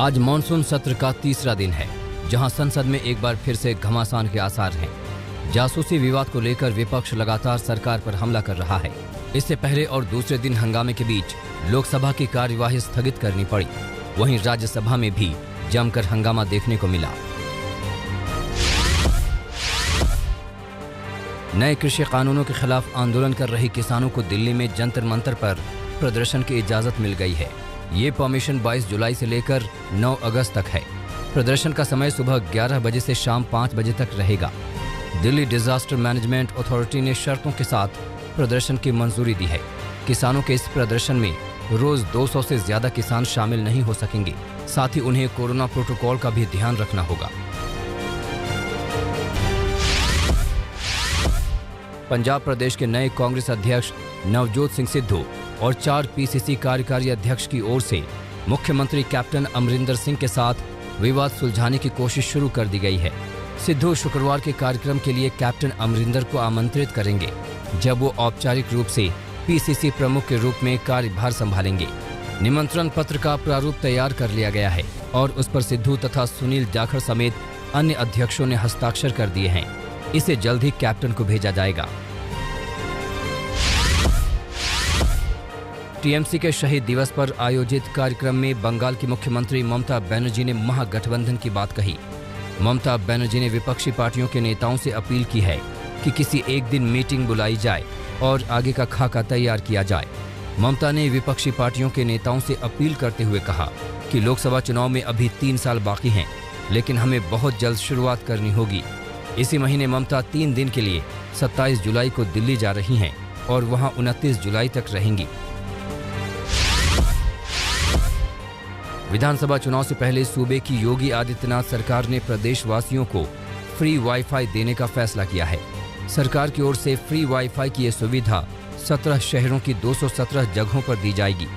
आज मॉनसून सत्र का तीसरा दिन है, जहां संसद में एक बार फिर से घमासान के आसार हैं। जासूसी विवाद को लेकर विपक्ष लगातार सरकार पर हमला कर रहा है। इससे पहले और दूसरे दिन हंगामे के बीच लोकसभा की कार्यवाही स्थगित करनी पड़ी। वहीं राज्यसभा में भी जमकर हंगामा देखने को मिला। नए कृषि कानूनों के खिलाफ आंदोलन कर रहे किसानों को दिल्ली में जंतर मंतर पर प्रदर्शन की इजाजत मिल गई है। ये परमिशन 22 जुलाई से लेकर 9 अगस्त तक है। प्रदर्शन का समय सुबह 11 बजे से शाम 5 बजे तक रहेगा। दिल्ली डिजास्टर मैनेजमेंट अथॉरिटी ने शर्तों के साथ प्रदर्शन की मंजूरी दी है। किसानों के इस प्रदर्शन में रोज 200 से ज्यादा किसान शामिल नहीं हो सकेंगे। साथ ही उन्हें कोरोना प्रोटोकॉल का भी ध्यान रखना होगा। पंजाब प्रदेश के नए कांग्रेस अध्यक्ष नवजोत सिंह सिद्धू और 4 पीसीसी कार्यकारी अध्यक्ष की ओर से मुख्यमंत्री कैप्टन अमरिंदर सिंह के साथ विवाद सुलझाने की कोशिश शुरू कर दी गई है। सिद्धू शुक्रवार के कार्यक्रम के लिए कैप्टन अमरिंदर को आमंत्रित करेंगे, जब वो औपचारिक रूप से पीसीसी प्रमुख के रूप में कार्यभार संभालेंगे। निमंत्रण पत्र का प्रारूप तैयार कर लिया गया है और उस पर सिद्धू तथा सुनील जाखड़ समेत अन्य अध्यक्षों ने हस्ताक्षर कर दिए हैं। इसे जल्द ही कैप्टन को भेजा जाएगा। टीएमसी के शहीद दिवस पर आयोजित कार्यक्रम में बंगाल की मुख्यमंत्री ममता बनर्जी ने महागठबंधन की बात कही। ममता बनर्जी ने विपक्षी पार्टियों के नेताओं से अपील की है कि किसी एक दिन मीटिंग बुलाई जाए और आगे का खाका तैयार किया जाए। ममता ने विपक्षी पार्टियों के नेताओं से अपील करते हुए कहा कि लोकसभा चुनाव में अभी 3 साल बाकी हैं, लेकिन हमें बहुत जल्द शुरुआत करनी होगी। इसी महीने ममता 3 दिन के लिए 27 जुलाई को दिल्ली जा रही हैं और वहां 29 जुलाई तक रहेंगी। विधानसभा चुनाव से पहले सूबे की योगी आदित्यनाथ सरकार ने प्रदेशवासियों को फ्री वाईफाई देने का फैसला किया है। सरकार की ओर से फ्री वाईफाई की यह सुविधा 17 शहरों की 217 जगहों पर दी जाएगी।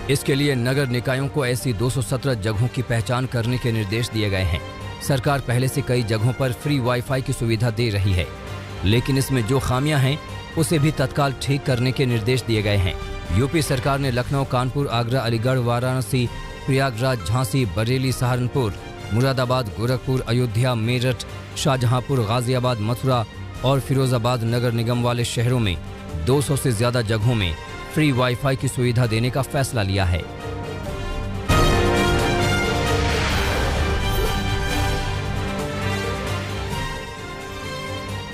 इसके लिए नगर निकायों को ऐसी 217 जगहों की पहचान करने के निर्देश दिए गए हैं। सरकार पहले से कई जगहों पर फ्री वाईफाई की सुविधा दे रही है, लेकिन इसमें जो खामियां हैं उसे भी तत्काल ठीक करने के निर्देश दिए गए हैं। यूपी सरकार ने लखनऊ, कानपुर, आगरा, अलीगढ़, वाराणसी, प्रयागराज, झांसी, बरेली, सहारनपुर, मुरादाबाद, गोरखपुर, अयोध्या, मेरठ, शाहजहांपुर, गाजियाबाद, मथुरा और फिरोजाबाद नगर निगम वाले शहरों में 200 से ज्यादा जगहों में फ्री वाईफाई की सुविधा देने का फैसला लिया है।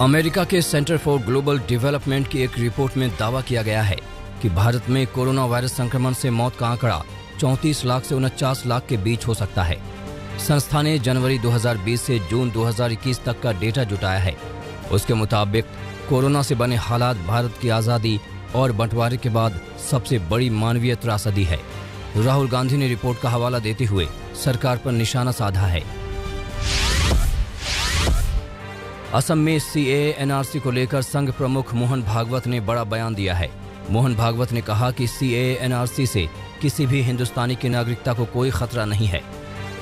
अमेरिका के सेंटर फॉर ग्लोबल डेवलपमेंट की एक रिपोर्ट में दावा किया गया है कि भारत में कोरोना वायरस संक्रमण से मौत का आंकड़ा 34 लाख से 49 लाख के बीच हो सकता है। संस्था ने जनवरी 2020 से जून 2021 तक का डेटा जुटाया है। उसके मुताबिक कोरोना से बने हालात भारत की आज़ादी और बंटवारे के बाद सबसे बड़ी मानवीय त्रासदी है। राहुल गांधी ने रिपोर्ट का हवाला देते हुए सरकार पर निशाना साधा है। असम में सीएए एनआरसी को लेकर संघ प्रमुख मोहन भागवत ने बड़ा बयान दिया है। मोहन भागवत ने कहा कि सीएए एनआरसी से किसी भी हिंदुस्तानी की नागरिकता को कोई खतरा नहीं है।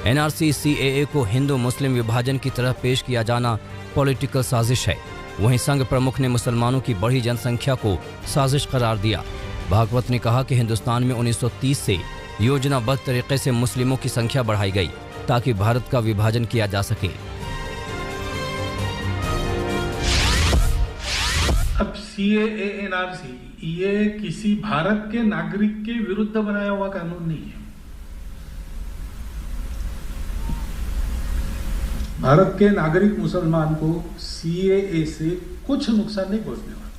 एनआरसी सीएए को हिंदू मुस्लिम विभाजन की तरह पेश किया जाना पॉलिटिकल साजिश है। वहीं संघ प्रमुख ने मुसलमानों की बढ़ी जनसंख्या को साजिश करार दिया। भागवत ने कहा कि हिंदुस्तान में 1930 से योजनाबद्ध तरीके से मुस्लिमों की संख्या बढ़ाई गई ताकि भारत का विभाजन किया जा सके। अब सीएए एनआरसी ये किसी भारत के नागरिक के विरुद्ध बनाया हुआ कानून नहीं है। भारत के नागरिक मुसलमान को सीएए से कुछ नुकसान नहीं पहुंचने वाला।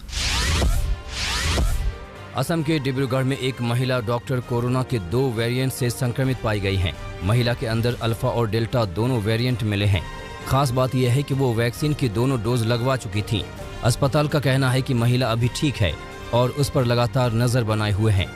असम के डिब्रूगढ़ में एक महिला डॉक्टर कोरोना के 2 वेरिएंट से संक्रमित पाई गई हैं। महिला के अंदर अल्फा और डेल्टा दोनों वेरिएंट मिले हैं। खास बात यह है कि वो वैक्सीन की दोनों डोज लगवा चुकी थी। अस्पताल का कहना है कि महिला अभी ठीक है और उस पर लगातार नजर बनाए हुए हैं।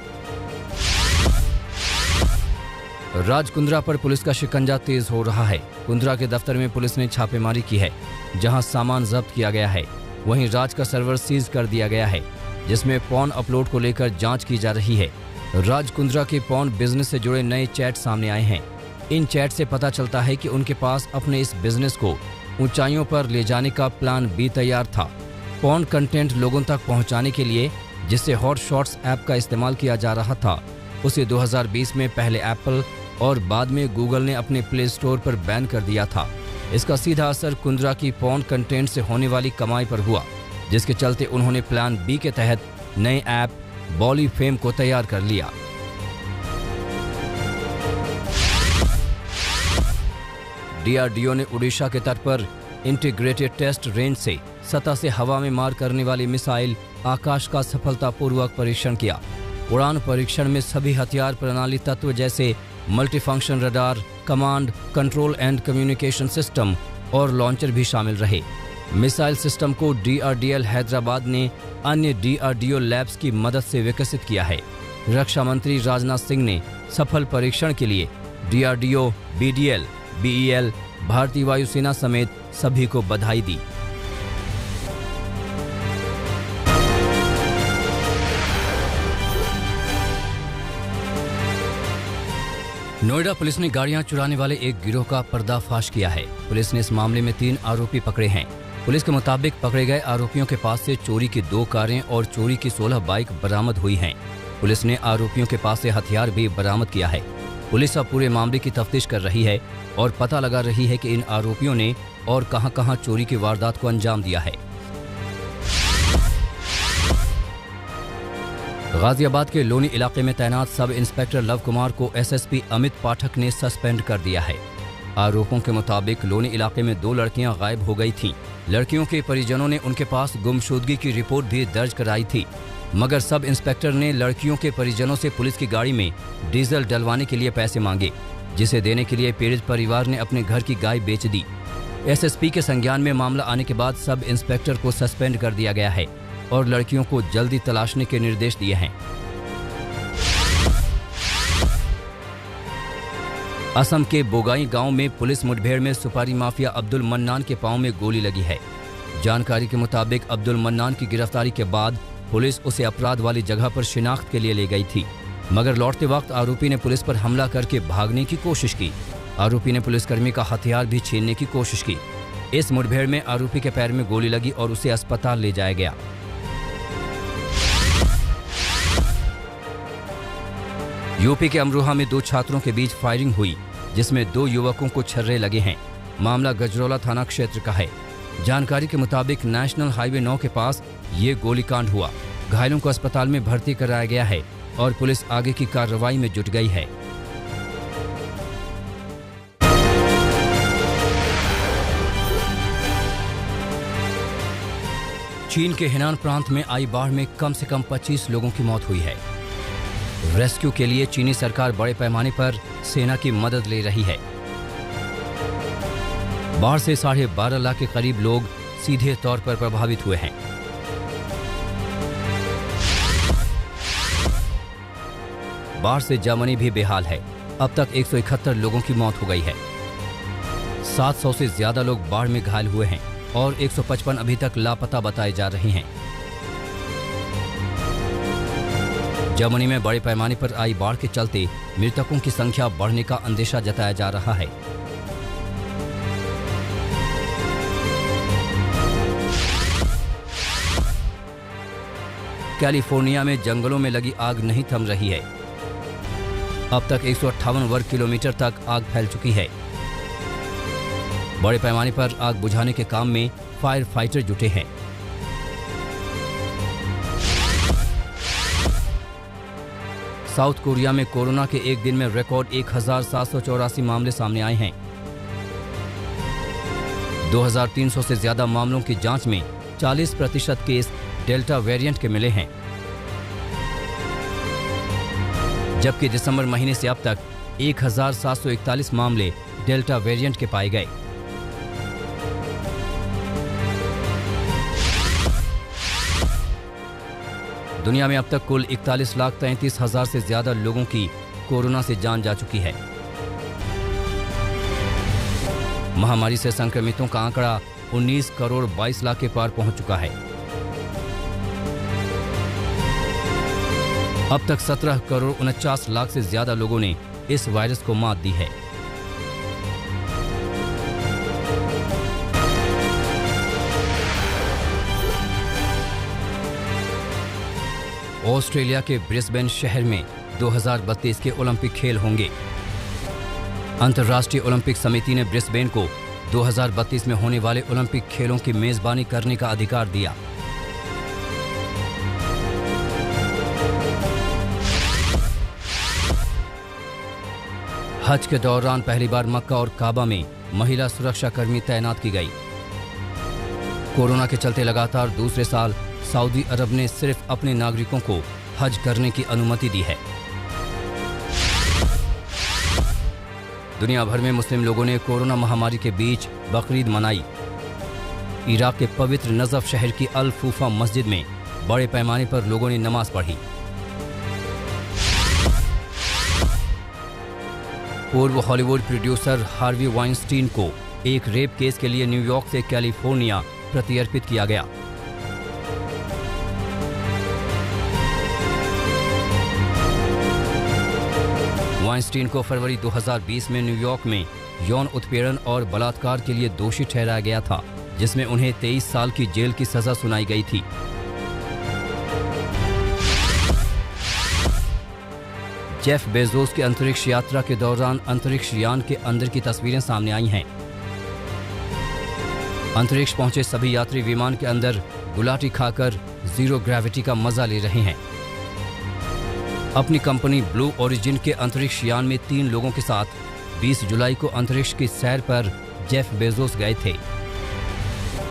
राजकुंद्रा पर पुलिस का शिकंजा तेज हो रहा है। कुंद्रा के दफ्तर में पुलिस ने छापेमारी की है, जहां सामान जब्त किया गया है। वहीं राज का सर्वर सीज कर दिया गया है, जिसमें पॉर्न अपलोड को लेकर जांच की जा रही है। राजकुंद्रा के पॉर्न बिजनेस से जुड़े नए चैट सामने आए हैं। इन चैट से पता चलता है कि उनके पास अपने इस बिजनेस को ऊंचाइयों पर ले जाने का प्लान भी तैयार था। पॉर्न कंटेंट लोगों तक पहुंचाने के लिए जिससे हॉट शॉट्स ऐप का इस्तेमाल किया जा रहा था, उसे 2020 में पहले एप्पल और बाद में गूगल ने अपने प्ले स्टोर पर बैन कर दिया था। इसका सीधा असर कुंद्रा की पॉर्न कंटेंट से होने वाली कमाई पर हुआ, जिसके चलते उन्होंने प्लान बी के तहत नए ऐप बॉली फेम को तैयार कर लिया। डीआरडीओ ने उड़ीसा के तट पर इंटीग्रेटेड टेस्ट रेंज से सतह से हवा में मार करने वाली मिसाइल आकाश का सफलतापूर्वक परीक्षण किया। उड़ान परीक्षण में सभी हथियार प्रणाली तत्व जैसे multifunction radar, command, control and communication system और लॉन्चर भी शामिल रहे। मिसाइल सिस्टम को डीआरडीएल हैदराबाद ने अन्य डीआरडीओ लैब्स की मदद से विकसित किया है। रक्षा मंत्री राजनाथ सिंह ने सफल परीक्षण के लिए डीआरडीओ, बीडीएल, बीईएल, भारतीय वायुसेना समेत सभी को बधाई दी। नोएडा पुलिस ने गाड़ियां चुराने वाले एक गिरोह का पर्दाफाश किया है। पुलिस ने इस मामले में 3 आरोपी पकड़े हैं। पुलिस के मुताबिक पकड़े गए आरोपियों के पास से चोरी की 2 कारें और चोरी की 16 बाइक बरामद हुई हैं। पुलिस ने आरोपियों के पास से हथियार भी बरामद किया है। पुलिस अब पूरे मामले की तफ्तीश कर रही है और पता लगा रही है कि इन आरोपियों ने और कहां-कहां चोरी की वारदात को अंजाम दिया है। गाजियाबाद के लोनी इलाके में तैनात सब इंस्पेक्टर लव कुमार को एसएसपी अमित पाठक ने सस्पेंड कर दिया है। आरोपों के मुताबिक लोनी इलाके में 2 लड़कियां गायब हो गई थीं। लड़कियों के परिजनों ने उनके पास गुमशुदगी की रिपोर्ट भी दर्ज कराई थी, मगर सब इंस्पेक्टर ने लड़कियों के परिजनों से पुलिस की गाड़ी में डीजल डलवाने के लिए पैसे मांगे, जिसे देने के लिए पीड़ित परिवार ने अपने घर की गाय बेच दी। एसएसपी के संज्ञान में मामला आने के बाद सब इंस्पेक्टर को सस्पेंड कर दिया गया है और लड़कियों को जल्दी तलाशने के निर्देश दिए हैं। असम के बोगाई गांव में पुलिस मुठभेड़ में सुपारी माफिया अब्दुल मन्नान के पांव में गोली लगी है। जानकारी के मुताबिक अब्दुल मन्नान की गिरफ्तारी के बाद पुलिस उसे अपराध वाली जगह पर शिनाख्त के लिए ले गई थी, मगर लौटते वक्त आरोपी ने पुलिस पर हमला करके भागने की कोशिश की। आरोपी ने पुलिसकर्मी का हथियार भी छीनने की कोशिश की। इस मुठभेड़ में आरोपी के पैर में गोली लगी और उसे अस्पताल ले जाया गया। यूपी के अमरोहा में 2 छात्रों के बीच फायरिंग हुई, जिसमें 2 युवकों को छर्रे लगे हैं। मामला गजरौला थाना क्षेत्र का है। जानकारी के मुताबिक नेशनल हाईवे 9 के पास ये गोलीकांड हुआ। घायलों को अस्पताल में भर्ती कराया गया है और पुलिस आगे की कार्रवाई में जुट गई है। चीन के हेनान प्रांत में आई बाढ़ में कम से कम 25 लोगों की मौत हुई है। रेस्क्यू के लिए चीनी सरकार बड़े पैमाने पर सेना की मदद ले रही है। बाढ़ से 12.5 लाख के करीब लोग सीधे तौर पर प्रभावित हुए हैं। बाढ़ से जर्मनी भी बेहाल है। अब तक 171 लोगों की मौत हो गई है। 700 से ज्यादा लोग बाढ़ में घायल हुए हैं और 155 अभी तक लापता बताए जा रहे हैं। जर्मनी में बड़े पैमाने पर आई बाढ़ के चलते मृतकों की संख्या बढ़ने का अंदेशा जताया जा रहा है। कैलिफोर्निया में जंगलों में लगी आग नहीं थम रही है। अब तक 158 वर्ग किलोमीटर तक आग फैल चुकी है। बड़े पैमाने पर आग बुझाने के काम में फायर फाइटर जुटे हैं। साउथ कोरिया में कोरोना के एक दिन में रिकॉर्ड 1784 मामले सामने आए हैं। 2300 से ज्यादा मामलों की जांच में 40% केस डेल्टा वेरिएंट के मिले हैं, जबकि दिसंबर महीने से अब तक 1741 मामले डेल्टा वेरिएंट के पाए गए। दुनिया में अब तक कुल 41,33,000 से ज्यादा लोगों की कोरोना से जान जा चुकी है। महामारी से संक्रमितों का आंकड़ा 19 करोड़ 22 लाख के पार पहुंच चुका है। अब तक 17 करोड़ 49 लाख से ज्यादा लोगों ने इस वायरस को मात दी है। ऑस्ट्रेलिया के ब्रिस्बेन शहर में 2032 के ओलंपिक खेल होंगे। अंतर्राष्ट्रीय ओलंपिक समिति ने ब्रिस्बेन को 2032 में होने वाले ओलंपिक खेलों की मेजबानी करने का अधिकार दिया। हज के दौरान पहली बार मक्का और काबा में महिला सुरक्षा कर्मी तैनात की गई। कोरोना के चलते लगातार दूसरे साल सऊदी अरब ने सिर्फ अपने नागरिकों को हज करने की अनुमति दी है। दुनिया भर में मुस्लिम लोगों ने कोरोना महामारी के बीच बकरीद मनाई। इराक के पवित्र नजफ शहर की अल फूफा मस्जिद में बड़े पैमाने पर लोगों ने नमाज पढ़ी। पूर्व हॉलीवुड प्रोड्यूसर हार्वी वाइनस्टीन को एक रेप केस के लिए न्यूयॉर्क से कैलिफोर्निया प्रत्यर्पित किया गया। वाइनस्टीन को फरवरी 2020 में न्यूयॉर्क में यौन उत्पीड़न और बलात्कार के लिए दोषी ठहराया गया था, जिसमें उन्हें 23 साल की जेल की सजा सुनाई गई थी। जेफ बेजोस की अंतरिक्ष यात्रा के दौरान अंतरिक्ष यान के अंदर की तस्वीरें सामने आई हैं। अंतरिक्ष पहुंचे सभी यात्री विमान के अंदर गुलाटी खाकर जीरो ग्रेविटी का मजा ले रहे हैं। अपनी कंपनी ब्लू ओरिजिन के अंतरिक्ष यान में 3 लोगों के साथ 20 जुलाई को अंतरिक्ष की सैर पर जेफ बेजोस गए थे।